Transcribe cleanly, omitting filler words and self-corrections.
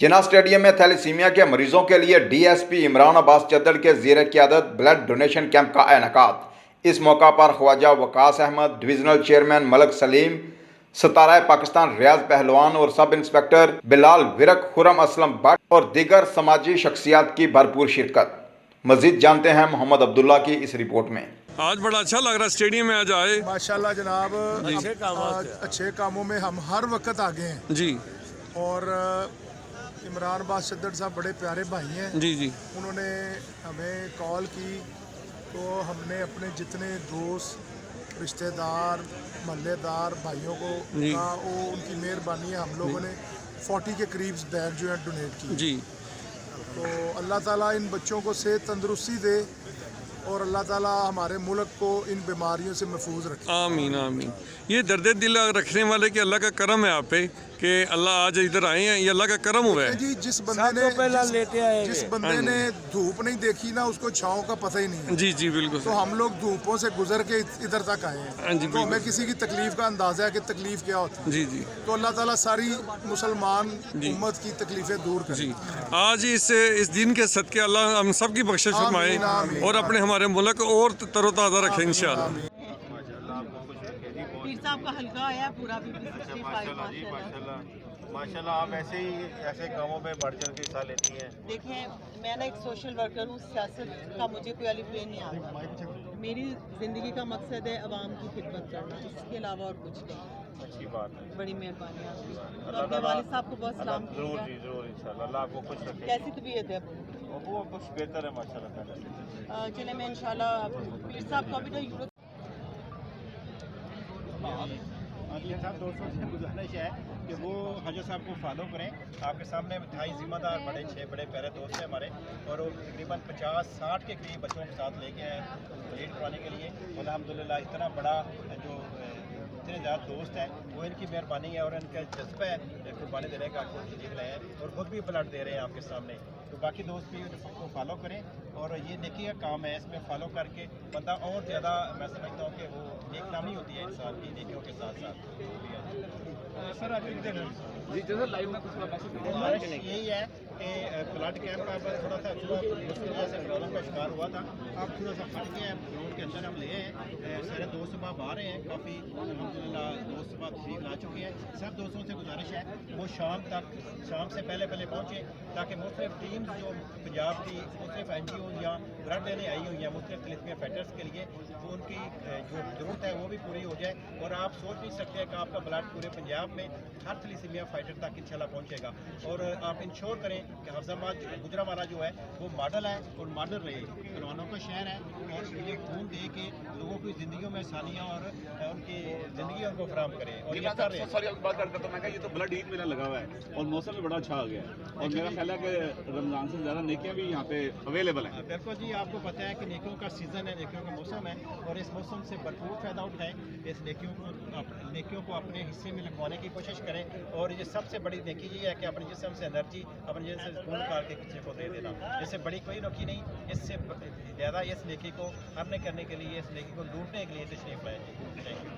जिन्ना stadium में thalassemia के मरीजों के लिए DSP इमरान अब्बास चद्दड़ के ज़ेर क़यादत ब्लड डोनेशन कैंप का इनेकाद। इस मौका पर ख्वाजा वकास अहमद, डिविजनल चेयरमैन मलक सलीम, सतारा पाकिस्तान रियाज पहलवान और सब इंस्पेक्टर बिलाल विरक, खुरम असलम भट्ट और दीगर समाजी शख्सियात की भरपूर शिरकत। मजीद जानते हैं मोहम्मद अब्दुल्ला की इस रिपोर्ट में। आज बड़ा अच्छा लग रहा है स्टेडियम में आज आए। माशाल्लाह जनाब, अच्छे कामों में हम हर वक्त आगे हैं जी। और इमरान अब्बास चद्दड़ साहब बड़े प्यारे भाई हैं। जी जी। उन्होंने हमें कॉल की तो हमने अपने जितने दोस्त, रिश्तेदार, महल्लेदार भाइयों को कहा, वो उनकी मेहरबानी है, हम लोगों ने 40 के करीब बैग जो है डोनेट किए। जी। तो अल्लाह ताला इन बच्चों को सेहत तंदुरुस्ती दे और अल्लाह ताला हमारे मुल्क को इन बीमारियों से महफूज रखे। आमीन आमीन। ये दर्द दिल रखने वाले के अल्लाह का करम है आप पे कि अल्लाह आज इधर आए हैं, ये अल्लाह का करम हुआ है जी। जिस बंदे ने धूप नहीं देखी ना, उसको छाँव का पता ही नहीं है। जी जी बिल्कुल। तो हम लोग धूपों से गुजर के इधर तक आए हैं, जी, तो हमें किसी की तकलीफ का अंदाजा है कि तकलीफ क्या होती है। जी जी। तो अल्लाह ताला सारी मुसलमान उम्मत की तकलीफें दूर करे। जी। आज इस दिन के सदके अल्लाह हम सब की बख्शिश फरमाए और अपने हमारे मुल्क और तरोताज़ा रखे इंशाअल्लाह। पीर साहब का हल्का आया पूरा भी 65 माशाल्लाह। आप ऐसे कामों में बढ़ चढ़ के हिस्सा लेती हैं। देखें, मैं ना एक सोशल वर्कर हूँ, सियासत का मुझे कोई अलिफ बे नहीं आता। मेरी ज़िंदगी का मकसद है आवाम की खिदमत करना, इसके अलावा और कुछ नहीं। अच्छी बात है, बड़ी मेहरबानी आपकी। तो अपने वालिद साहब को बहुत सलाम जरूर जी जरूर इंशाल्लाह। अल्लाह आपको खुश रखे। कैसी तबीयत है? वो कुछ बेहतर है माशाल्लाह। चले मैं इंशाल्लाह पीर साहब का भी तो यूरोप साहब दोस्तों से गुजारिश है कि वो हजरत साहब को फॉलो करें। आपके सामने 28 जिम्मेदार बड़े 6 बड़े प्यारे दोस्त हैं हमारे, और वो तकरीबन 50-60 के करीब बच्चों के साथ लेके आए परेड करवाने के लिए। अल्हम्दुलिल्लाह इतना बड़ा जो इतने ज़्यादा दोस्त हैं, वो इनकी मेहरबानी है और इनका जज्बा है कुर्बानी देने का, आपको देख रहे हैं और खुद भी ब्लड दे रहे हैं आपके सामने। तो बाकी दोस्त भी उनको फॉलो करें और ये नेकी का काम है, इसमें फॉलो करके बंदा और ज़्यादा, मैं समझता हूँ कि वो नेक नामी होती है इंसान की नेकियों के साथ साथ। सर अभी जी जैसे लाइव में कुछ गुजारिश यही है कि ब्लड कैंप का थोड़ा सा मुश्किल से प्रॉब्लम का शिकार हुआ था। आप थोड़ा सा फट के रोड के अंदर हम ले हैं, सारे दोस्त साहब आ रहे हैं, काफ़ी अल्हम्दुलिल्लाह दोस्त साहब तशरीफ ला चुके हैं। सब दोस्तों से गुजारिश है वो शाम से पहले पहुँचे, ताकि मुख्तलिफ टीम्स जो पंजाब की मुख्तलिफ NGO या ब्लड देने आई हुई हैं मुख्तलिफ थैलेसीमिया फाइटर्स के लिए, वो उनकी जो ज़रूरत है वो भी पूरी हो जाए। और आप सोच नहीं सकते कि आपका ब्लड पूरे पंजाब में हर थैलेसीमिया फाइटर तक इंशाल्लाह पहुँचेगा। और आप इंश्योर करें कि हफ्जाबाद गुजरावाला जो है वो मॉडल है और मॉडल रहे, पहलवानों का शहर है, और ये खून दे के लोगों की ज़िंदगियों में आसानियाँ और उनकी ज़िंदगी उनको फराहम करें। और ये कर रहे हैं। सॉरी बात करता तो मैं कहा ये तो ब्लड ईद मेरा लगा हुआ है और मौसम भी बड़ा अच्छा आ गया है, और मेरा ख्याल है कि रमज़ान से ज़्यादा नेकियां भी यहाँ पे अवेलेबल हैं। बिल्कुल जी, आपको पता है कि नेकियों का सीज़न है, नेकियों का मौसम है, और इस मौसम से भरपूर फ़ायदा उठाएं। इस नेकियों को अपने हिस्से में लगवाने की कोशिश करें। और ये सबसे बड़ी नेकी ये है कि अपने जिस्म से एनर्जी, अपने जिस्म से खून निकाल के किसी को दे देना, इससे बड़ी कोई नेकी नहीं। इससे ज़्यादा इस नेकी को हमने करने के लिए, इस नेकी को लूटने के लिए तशरीफ़ लाएं। Thank you.